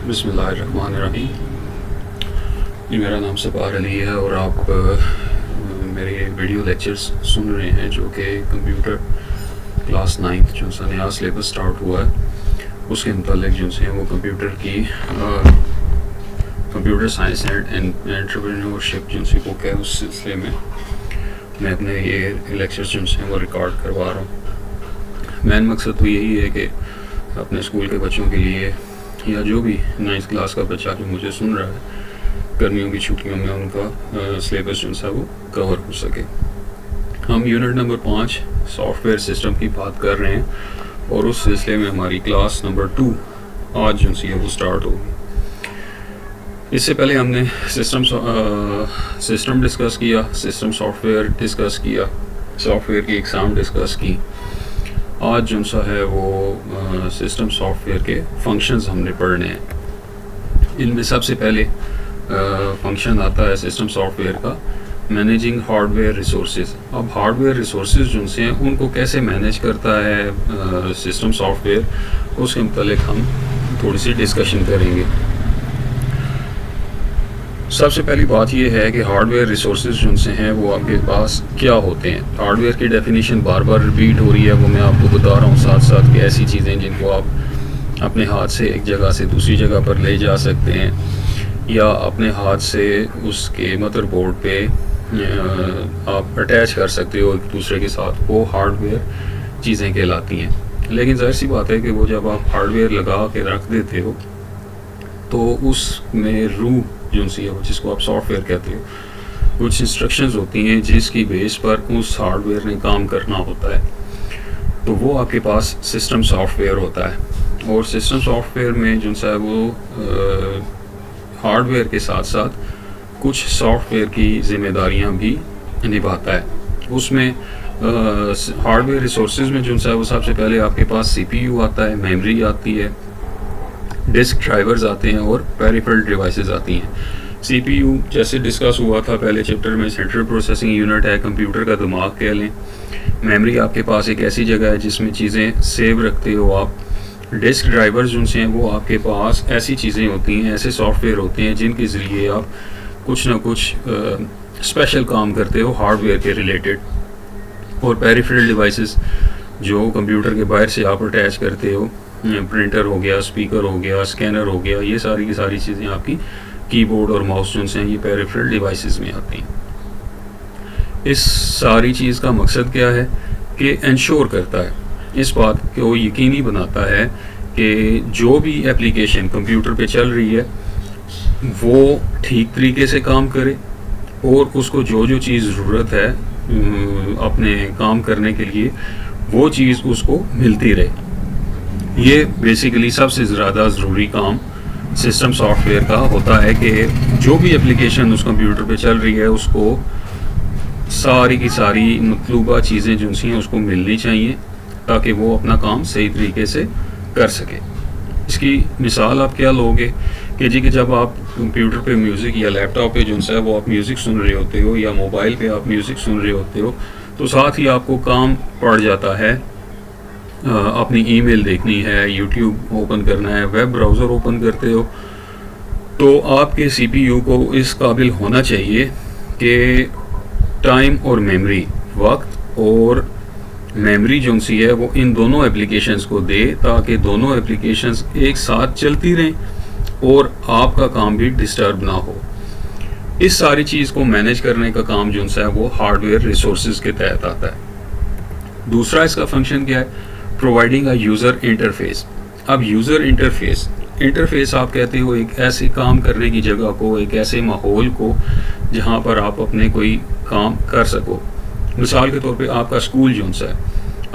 बिस्मिल्लाहिर्रहमानिर्रहीम। जी, मेरा नाम सबार अली है और आप मेरे वीडियो लेक्चर्स सुन रहे हैं जो कि कंप्यूटर क्लास 9 जो सा नया सिलेबस स्टार्ट हुआ है उसके मुतालिक जो से वो कंप्यूटर साइंस एंड एंटरप्रेन्योरशिप जो सी बुक है उस सिलसिले में मैं अपने ये लेक्चर्स जो हैं वो रिकॉर्ड करवा रहा हूँ। मेन मकसद तो यही है कि अपने स्कूल के बच्चों के लिए या जो भी 9th क्लास का बच्चा जो मुझे सुन रहा है गर्मियों की छुट्टियों में उनका सिलेबस जो सा वो कवर हो सके। हम यूनिट नंबर 5 सॉफ्टवेयर सिस्टम की बात कर रहे हैं और उस सिलसिले में हमारी क्लास नंबर 2 आज जो सी है वो स्टार्ट होगी। इससे पहले हमने सिस्टम डिस्कस किया, सिस्टम सॉफ्टवेयर डिस्कस किया, सॉफ्टवेयर की एग्ज़ाम डिस्कस की। आज जो सा है वो सिस्टम सॉफ्टवेयर के फंक्शंस हमने पढ़ने हैं। इनमें सबसे पहले फंक्शन आता है सिस्टम सॉफ्टवेयर का मैनेजिंग हार्डवेयर रिसोर्सेज। अब हार्डवेयर रिसोर्सेज जो से हैं उनको कैसे मैनेज करता है सिस्टम सॉफ्टवेयर, उसके मुतालिक हम थोड़ी सी डिस्कशन करेंगे। सबसे पहली बात यह है कि हार्डवेयर रिसोर्सेज जो से हैं वो आपके पास क्या होते हैं। हार्डवेयर की डेफिनेशन बार बार रिपीट हो रही है, वो मैं आपको बता रहा हूँ साथ साथ कि ऐसी चीज़ें जिनको आप अपने हाथ से एक जगह से दूसरी जगह पर ले जा सकते हैं या अपने हाथ से उसके मदरबोर्ड पे आप अटैच कर सकते हो एक दूसरे के साथ, वो हार्डवेयर चीज़ें कहलाती हैं। लेकिन जाहिर सी बात है कि वो जब आप हार्डवेयर लगा के रख देते हो तो उसमें रूह जो सी है जिसको आप सॉफ्टवेयर कहते हो, कुछ इंस्ट्रक्शंस होती हैं जिसकी बेस पर उस हार्डवेयर ने काम करना होता है, तो वो आपके पास सिस्टम सॉफ्टवेयर होता है। और सिस्टम सॉफ्टवेयर में जो सा है वो हार्डवेयर के साथ साथ कुछ सॉफ्टवेयर की जिम्मेदारियां भी निभाता है। उसमें हार्डवेयर रिसोर्सेज में जो सा है वो सबसे पहले आपके पास सीपीयू आता है, मेमोरी आती है, डिस्क ड्राइवर्स आते हैं और पेरिफेरल डिवाइसेस आती हैं। सीपीयू जैसे डिस्कस हुआ था पहले चैप्टर में सेंट्रल प्रोसेसिंग यूनिट है, कंप्यूटर का दिमाग कह लें। मेमोरी आपके पास एक ऐसी जगह है जिसमें चीज़ें सेव रखते हो आप। डिस्क ड्राइवर्स जो हैं वो आपके पास ऐसी चीज़ें होती हैं, ऐसे सॉफ्टवेयर होते हैं जिनके ज़रिए आप कुछ ना कुछ स्पेशल काम करते हो हार्डवेयर के रिलेटेड। और पेरिफेरल डिवाइसेस जो कंप्यूटर के बाहर से आप अटैच करते हो, प्रिंटर हो गया, स्पीकर हो गया, स्कैनर हो गया, ये सारी की सारी चीज़ें आपकी कीबोर्ड और माउस जो हैं ये पेरिफेरल डिवाइसेस में आती हैं। इस सारी चीज़ का मकसद क्या है कि इंश्योर करता है, इस बात को यकीनी बनाता है कि जो भी एप्लीकेशन कंप्यूटर पे चल रही है वो ठीक तरीके से काम करे और उसको जो जो चीज़ ज़रूरत है अपने काम करने के लिए वो चीज़ उसको मिलती रहे। ये बेसिकली सबसे ज़्यादा ज़रूरी काम सिस्टम सॉफ्टवेयर का होता है कि जो भी एप्लीकेशन उस कंप्यूटर पे चल रही है उसको सारी की सारी मतलूबा चीज़ें जो सी हैं उसको मिलनी चाहिए ताकि वो अपना काम सही तरीके से कर सके। इसकी मिसाल आप क्या लोगे कि जी कि जब आप कंप्यूटर पे म्यूज़िक या लैपटॉप पे जो है वो आप म्यूज़िक सुन रहे होते हो या मोबाइल पे आप म्यूज़िक सुन रहे होते हो तो साथ ही आपको काम पड़ जाता है अपनी ईमेल देखनी है, यूट्यूब ओपन करना है, वेब ब्राउज़र ओपन करते हो, तो आपके सीपीयू को इस काबिल होना चाहिए कि टाइम और मेमोरी, वक्त और मेमोरी जो सी है वो इन दोनों एप्लीकेशंस को दे ताकि दोनों एप्लीकेशंस एक साथ चलती रहें और आपका काम भी डिस्टर्ब ना हो। इस सारी चीज़ को मैनेज करने का काम जो सा है वो हार्डवेयर रिसोर्सेज के तहत आता है। दूसरा इसका फंक्शन क्या है, प्रोवाइडिंग अ यूज़र इंटरफेस। अब यूज़र इंटरफेस आप कहते हो एक ऐसे काम करने की जगह को, एक ऐसे माहौल को जहाँ पर आप अपने कोई काम कर सको। मिसाल के तौर पे आपका स्कूल जो सा है,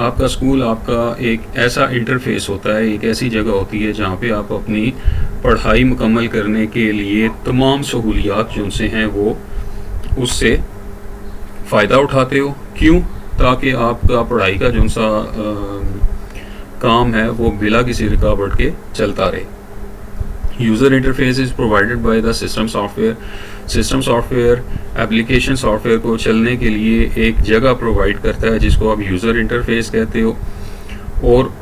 आपका स्कूल आपका एक ऐसा इंटरफेस होता है, एक ऐसी जगह होती है जहाँ पे आप अपनी पढ़ाई मुकम्मल करने के लिए तमाम सहूलियात जो से हैं वो उससे फ़ायदा उठाते हो। क्यों? ताकि आपका पढ़ाई का जो सा काम है वो बिला किसी रुकावट के चलता रहे। User interface is provided by the system software. System software application software को चलने के लिए एक जगह प्रोवाइड करता है जिसको आप यूज़र इंटरफेस कहते हो। और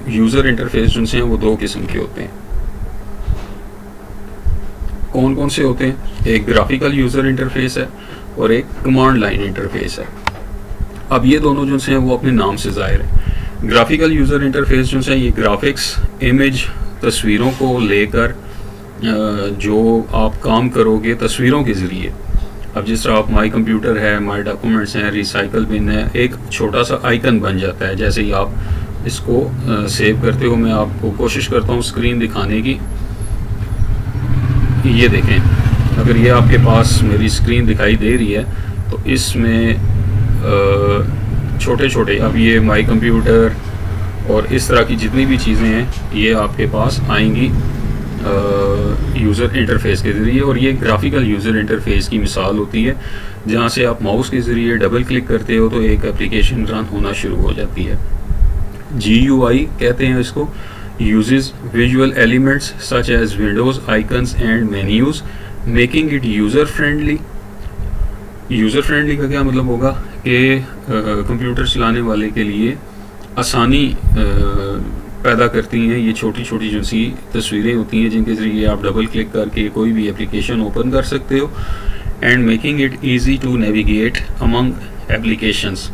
यूज़र इंटरफेस जो हैं वो दो किस्म के होते हैं। कौन कौन से होते हैं? एक ग्राफिकल यूज़र इंटरफेस है और एक कमांड लाइन इंटरफेस है। अब ये दोनों जो हैं वो अपने नाम से ज़ाहिर है। ग्राफिकल यूज़र इंटरफेस जो है ये ग्राफिक्स, इमेज, तस्वीरों को लेकर जो आप काम करोगे तस्वीरों के ज़रिए। अब जिस तरह आप माई कंप्यूटर है, माई डॉक्यूमेंट्स हैं, रिसाइकल बिन है, एक छोटा सा आइकन बन जाता है। जैसे ही आप इसको सेव करते हो, मैं आपको कोशिश करता हूँ स्क्रीन दिखाने की। ये देखें, अगर ये आपके पास मेरी स्क्रीन दिखाई दे रही है तो इसमें छोटे छोटे, अब ये माई कंप्यूटर और इस तरह की जितनी भी चीज़ें हैं ये आपके पास आएंगी यूज़र इंटरफेस के ज़रिए। और ये ग्राफिकल यूज़र इंटरफेस की मिसाल होती है, जहाँ से आप माउस के ज़रिए डबल क्लिक करते हो तो एक एप्लीकेशन रन होना शुरू हो जाती है। GUI कहते हैं इसको। uses visual elements such as windows, icons and menus, making it user friendly। User friendly का क्या मतलब होगा कि कंप्यूटर चलाने वाले के लिए आसानी पैदा करती हैं ये छोटी छोटी जो सी तस्वीरें होती हैं, जिनके ज़रिए आप डबल क्लिक करके कोई भी एप्लीकेशन ओपन कर सकते हो। And making it easy to navigate among applications,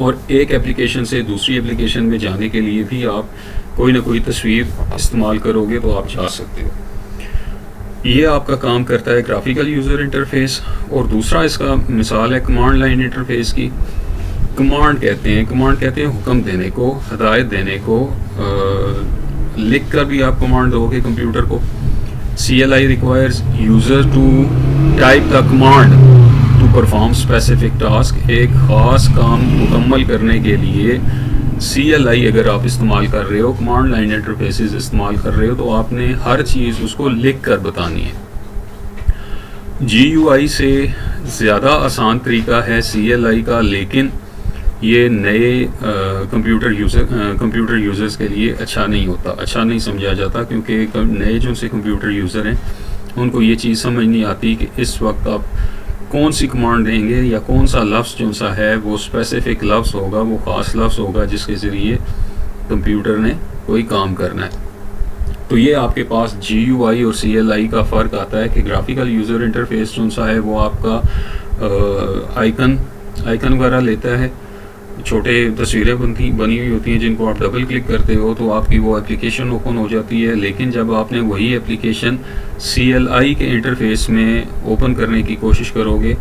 और एक एप्लीकेशन से दूसरी एप्लीकेशन में जाने के लिए भी आप कोई ना कोई तस्वीर इस्तेमाल करोगे तो आप जा सकते हो। ये आपका काम करता है ग्राफिकल यूज़र इंटरफेस। और दूसरा इसका मिसाल है कमांड लाइन इंटरफेस की। कमांड कहते हैं हुक्म देने को, हदायत देने को। लिख कर भी आप कमांड दोगे कंप्यूटर को। CLI requires user to type the command to perform specific task. एक ख़ास काम मुकम्मल करने के लिए CLI अगर आप इस्तेमाल कर रहे हो, कमांड लाइन इंटरफेसेस इस्तेमाल कर रहे हो, तो आपने हर चीज़ उसको लिख कर बतानी है। GUI से ज़्यादा आसान तरीका है CLI का, लेकिन ये नए कंप्यूटर यूज़र्स के लिए अच्छा नहीं होता, अच्छा नहीं समझा जाता, क्योंकि नए जो से कंप्यूटर यूज़र हैं उनको ये चीज़ समझ नहीं आती कि इस वक्त आप कौन सी कमांड देंगे या कौन सा लफ्ज़ जो सा है वो स्पेसिफिक लफ्ज़ होगा, वो ख़ास लफ्ज़ होगा जिसके ज़रिए कंप्यूटर ने कोई काम करना है। तो ये आपके पास GUI और CLI का फ़र्क आता है कि ग्राफिकल यूज़र इंटरफेस जो सा है वो आपका आइकन वगैरह लेता है, छोटे तस्वीरें बनी हुई होती हैं जिनको आप डबल क्लिक करते हो तो आपकी वो एप्लीकेशन ओपन हो जाती है। लेकिन जब आपने वही एप्लीकेशन CLI के इंटरफेस में ओपन करने की कोशिश करोगे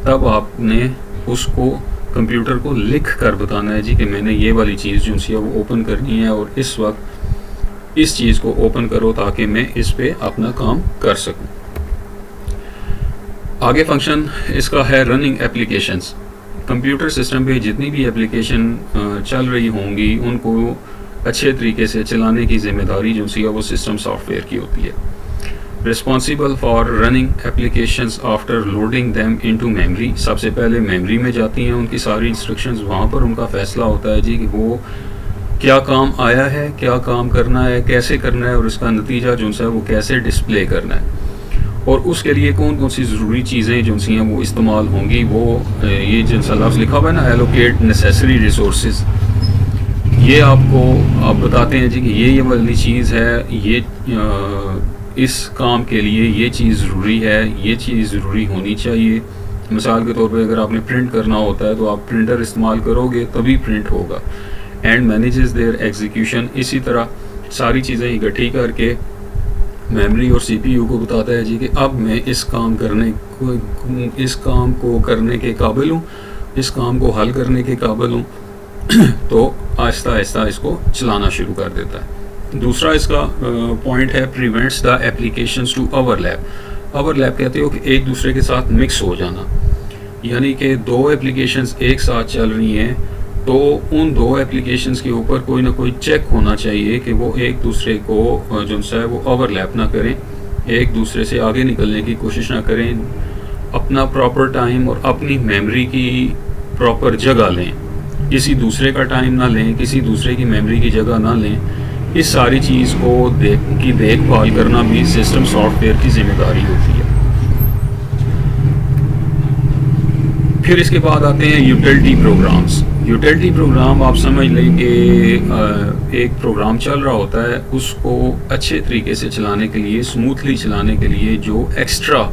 तब आपने उसको कंप्यूटर को लिख कर बताना है जी कि मैंने ये वाली चीज़ जो सी है वो ओपन करनी है और इस वक्त इस चीज़ को ओपन करो ताकि मैं इस पे अपना काम कर सकूं। आगे फंक्शन इसका है रनिंग एप्लीकेशंस। कंप्यूटर सिस्टम पे जितनी भी एप्लीकेशन चल रही होंगी उनको अच्छे तरीके से चलाने की ज़िम्मेदारी जो सी है वो सिस्टम सॉफ्टवेयर की होती है। Responsible for running applications after loading them into memory. सबसे पहले मेमोरी में जाती हैं उनकी सारी इंस्ट्रक्शंस, वहाँ पर उनका फ़ैसला होता है जी कि वो क्या काम आया है, क्या काम करना है, कैसे करना है और इसका नतीजा जो है वो कैसे डिस्प्ले करना है और उसके लिए कौन कौन सी ज़रूरी चीज़ें जो सी हैं वो इस्तेमाल होंगी। वो ये जो सा लफ्ज़ लिखा हुआ है ना, एलोकेट नेसेसरी रिसोर्सेज, ये आपको आप बताते हैं जी कि ये वाली चीज़ है, ये इस काम के लिए ये चीज़ ज़रूरी है, ये चीज़ ज़रूरी होनी चाहिए। मिसाल के तौर पे अगर आपने प्रिंट करना होता है तो आप प्रिंटर इस्तेमाल करोगे तभी प्रिंट होगा। एंड मैनेजेस देयर एग्जीक्यूशन, इसी तरह सारी चीज़ें इकट्ठी करके मेमोरी और CPU को बताता है जी कि अब मैं इस काम को करने के काबिल हूँ, इस काम को हल करने के काबिल हूँ तो आहिस्ता आहिस्ता इसको चलाना शुरू कर देता है। दूसरा इसका पॉइंट है prevents the applications to overlap. Overlap कहते हो कि एक दूसरे के साथ मिक्स हो जाना, यानी कि दो एप्लीकेशंस एक साथ चल रही हैं तो उन दो एप्लीकेशंस के ऊपर कोई ना कोई चेक होना चाहिए कि वो एक दूसरे को जो है वो ओवरलैप ना करें, एक दूसरे से आगे निकलने की कोशिश ना करें, अपना प्रॉपर टाइम और अपनी मेमोरी की प्रॉपर जगह लें, किसी दूसरे का टाइम ना लें, किसी दूसरे की मेमोरी की जगह ना लें। इस सारी चीज़ को देखभाल करना भी सिस्टम सॉफ्टवेयर की जिम्मेदारी होती है। फिर इसके बाद आते हैं यूटिलिटी प्रोग्राम्स। यूटिलिटी प्रोग्राम आप समझ लें कि एक प्रोग्राम चल रहा होता है, उसको अच्छे तरीके से चलाने के लिए, स्मूथली चलाने के लिए जो एक्स्ट्रा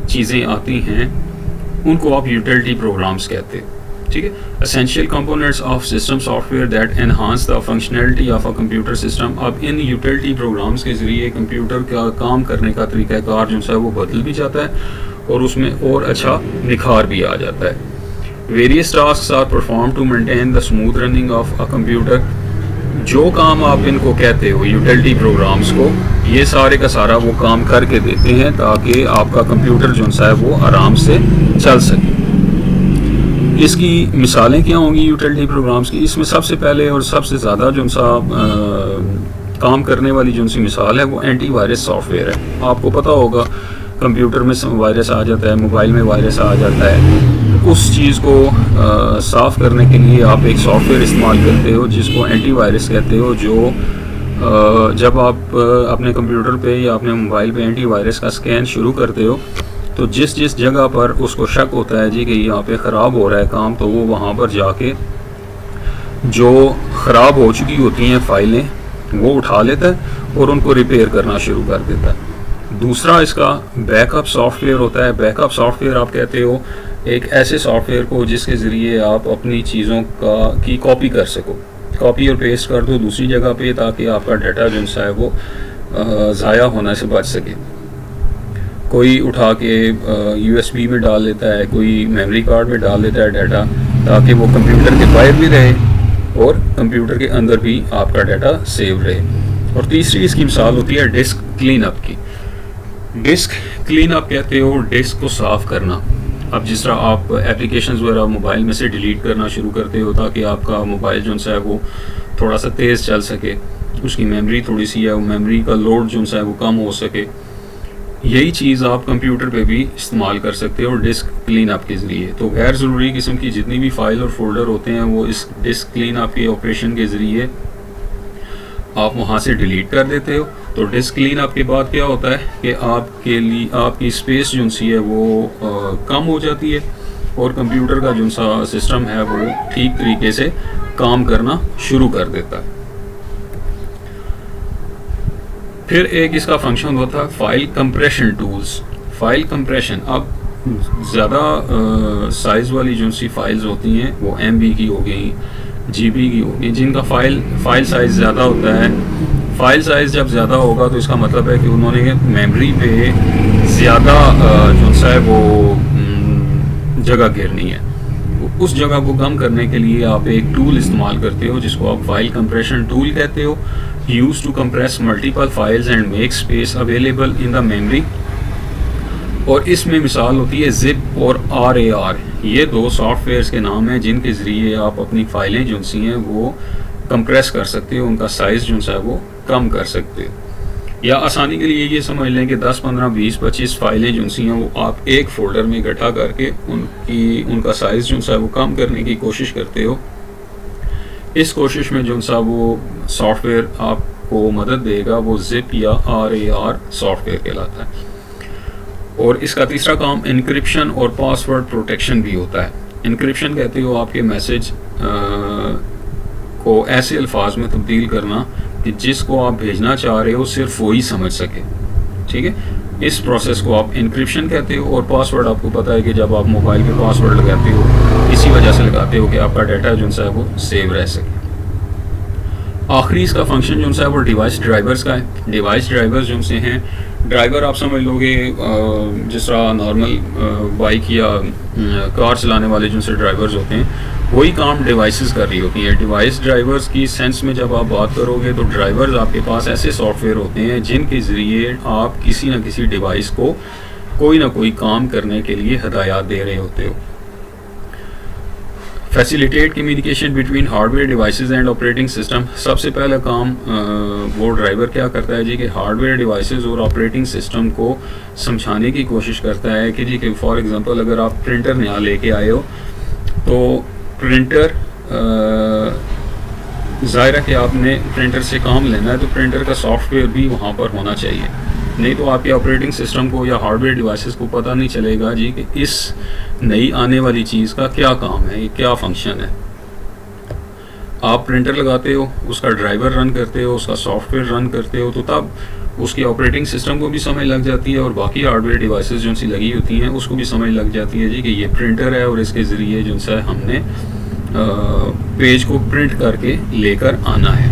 चीज़ें आती हैं उनको आप यूटिलिटी प्रोग्राम्स कहते हैं। ठीक है, essential components of system software that enhance the functionality of a computer system. अब इन यूटिलिटी प्रोग्राम्स के ज़रिए कंप्यूटर का काम करने का तरीक़ाकार जो है वो बदल भी जाता है और उसमें और अच्छा निखार भी आ जाता है। Various task are perform to maintain the smooth running of a computer. जो काम आप इनको कहते हो यूटिलिटी प्रोग्राम्स को, ये सारे का सारा वो काम करके देते हैं ताकि आपका कंप्यूटर जो है वो आराम से चल सके। इसकी मिसालें क्या होंगी यूटिलिटी प्रोग्राम्स की? इसमें सबसे पहले और सबसे ज़्यादा जो सा काम करने वाली जो सी मिसाल है वो एंटीवायरस सॉफ्टवेयर है। आपको पता होगा कंप्यूटर में वायरस आ जाता है, मोबाइल में वायरस आ जाता है, उस चीज़ को साफ़ करने के लिए आप एक सॉफ्टवेयर इस्तेमाल करते हो जिसको एंटीवायरस कहते हो, जो जब आप अपने कंप्यूटर पे या अपने मोबाइल पे एंटीवायरस का स्कैन शुरू करते हो तो जिस जिस जगह पर उसको शक होता है जी कि यहाँ पे ख़राब हो रहा है काम, तो वो वहाँ पर जाके जो ख़राब हो चुकी होती हैं फाइलें वो उठा लेता है और उनको रिपेयर करना शुरू कर देता है। दूसरा इसका बैकअप सॉफ्टवेयर होता है। बैकअप सॉफ्टवेयर आप कहते हो एक ऐसे सॉफ्टवेयर को जिसके ज़रिए आप अपनी चीज़ों की कॉपी कर सको, कॉपी और पेस्ट कर दो दूसरी जगह पे ताकि आपका डाटा जो है वो ज़ाया होने से बच सके। कोई उठा के USB में डाल लेता है, कोई मेमोरी कार्ड में डाल देता है डाटा ताकि वो कंप्यूटर के बाहर भी रहे और कंप्यूटर के अंदर भी आपका डाटा सेव रहे। और तीसरी इसकी मिसाल होती है डिस्क क्लीन अप की। डिस्क क्लीन अप कहते हो डिस्क को साफ़ करना। अब जिस तरह आप एप्लीकेशंस वगैरह मोबाइल में से डिलीट करना शुरू करते हो ताकि आपका मोबाइल जो है वो थोड़ा सा तेज़ चल सके, उसकी मेमोरी थोड़ी सी है, वो मेमोरी का लोड जो है वो कम हो सके, यही चीज़ आप कंप्यूटर पे भी इस्तेमाल कर सकते हो डिस्क क्लीन अप के ज़रिए। तो गैर ज़रूरी किस्म की जितनी भी फाइल और फोल्डर होते हैं वो इस डिस्क क्लीन अप के ऑपरेशन के ज़रिए आप वहाँ से डिलीट कर देते हो। तो डिस्क क्लीन अप के बाद क्या होता है कि आपके लिए आपकी स्पेस जो सी है वो कम हो जाती है और कंप्यूटर का जो सा सिस्टम है वो ठीक तरीके से काम करना शुरू कर देता है। फिर एक इसका फंक्शन होता है file compression tools. File compression, अब ज़्यादा साइज़ वाली जो सी फाइल्स होती हैं वो MB की हो गई, GB की हो गई, जिनका फाइल साइज़ ज़्यादा होता है। फाइल साइज़ जब ज़्यादा होगा तो इसका मतलब है कि उन्होंने मेमोरी पे ज़्यादा जो है वो जगह घेरनी है। उस जगह को कम करने के लिए आप एक टूल इस्तेमाल करते हो जिसको आप फाइल कंप्रेशन टूल कहते हो। Use to compress multiple files and make space available in the memory. और इसमें मिसाल होती है जिप और RAR। ये दो सॉफ्टवेयर्स के नाम हैं जिनके ज़रिए आप अपनी फ़ाइलें जो सी हैं वो कंप्रेस कर सकते हो, उनका साइज़ जो है वो कम कर सकते हो। या आसानी के लिए ये समझ लें कि 10, 15, 20, 25 फाइलें जो सी हैं वो आप एक फ़ोल्डर में इकट्ठा करके उनका साइज़ जो है वो कम करने की कोशिश करते हो। इस कोशिश में जो सा वो सॉफ्टवेयर आपको मदद देगा वो जिप या RAR सॉफ्टवेयर कहलाता है। और इसका तीसरा काम इनक्रिप्शन और पासवर्ड प्रोटेक्शन भी होता है। इनक्रिप्शन कहते हो आपके मैसेज को ऐसे अल्फाज में तब्दील करना कि जिसको आप भेजना चाह रहे हो सिर्फ वही समझ सके। ठीक है, इस प्रोसेस को आप इनक्रिप्शन कहते हो। और पासवर्ड आपको पता है कि जब आप मोबाइल पे पासवर्ड लगाते हो इसी वजह से लगाते हो कि आपका डाटा जो है वो सेव रह सके। आखिरी इसका फंक्शन जो है वो डिवाइस ड्राइवर्स का है। डिवाइस ड्राइवर्स जो से हैं, ड्राइवर आप समझ लोगे जिस तरह नॉर्मल बाइक या कार चलाने वाले जो से ड्राइवर्स होते हैं वही काम डिवाइसेस कर रही होती हैं। डिवाइस ड्राइवर्स की सेंस में जब आप बात करोगे तो ड्राइवर्स आपके पास ऐसे सॉफ्टवेयर होते हैं जिनके ज़रिए आप किसी न किसी डिवाइस को कोई ना कोई काम करने के लिए हदायत दे रहे होते हो। Facilitate communication between hardware devices and operating system. सबसे पहला काम वो ड्राइवर क्या करता है जी कि हार्डवेयर डिवाइसेस और ऑपरेटिंग सिस्टम को समझाने की कोशिश करता है कि जी कि फॉर एग्जांपल अगर आप प्रिंटर नया लेके आए हो तो प्रिंटर ज़ाहिर है कि आपने प्रिंटर से काम लेना है तो प्रिंटर का सॉफ्टवेयर भी वहाँ पर होना चाहिए, नहीं तो आपके ऑपरेटिंग सिस्टम को या हार्डवेयर डिवाइसेस को पता नहीं चलेगा जी कि इस नई आने वाली चीज़ का क्या काम है, ये क्या फंक्शन है। आप प्रिंटर लगाते हो, उसका ड्राइवर रन करते हो, उसका सॉफ्टवेयर रन करते हो, तो तब उसकी ऑपरेटिंग सिस्टम को भी समझ लग जाती है और बाकी हार्डवेयर डिवाइसेस जो सी लगी होती हैं उसको भी समझ लग जाती है जी कि ये प्रिंटर है और इसके ज़रिए जो सा हमने पेज को प्रिंट करके लेकर आना है।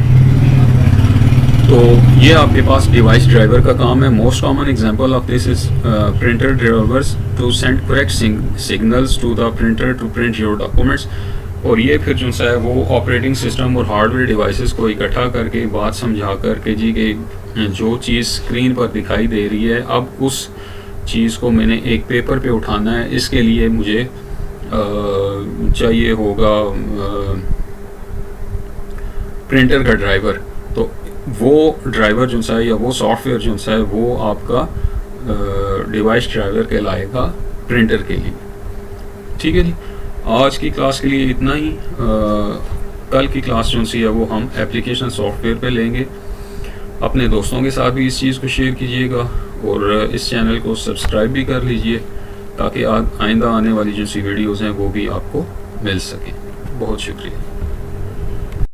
तो ये आपके पास डिवाइस ड्राइवर का काम है। Most common example of this is printer drivers to send correct signals to the printer to print your documents. और ये फिर जो सा है वो ऑपरेटिंग सिस्टम और हार्डवेयर डिवाइसेस को इकट्ठा करके बात समझा करके जी कि जो चीज़ स्क्रीन पर दिखाई दे रही है, अब उस चीज़ को मैंने एक पेपर पे उठाना है, इसके लिए मुझे चाहिए होगा प्रिंटर का ड्राइवर। तो वो ड्राइवर जो सा है या वो सॉफ्टवेयर जो सा है वो आपका डिवाइस ड्राइवर कहलाएगा प्रिंटर के लिए। ठीक है जी, आज की क्लास के लिए इतना ही। कल की क्लास जो सी है वो हम एप्लीकेशन सॉफ्टवेयर पे लेंगे। अपने दोस्तों के साथ भी इस चीज़ को शेयर कीजिएगा और इस चैनल को सब्सक्राइब भी कर लीजिए ताकि आइंदा आने वाली जो सी वीडियोज़ हैं वो भी आपको मिल सकें। बहुत शुक्रिया।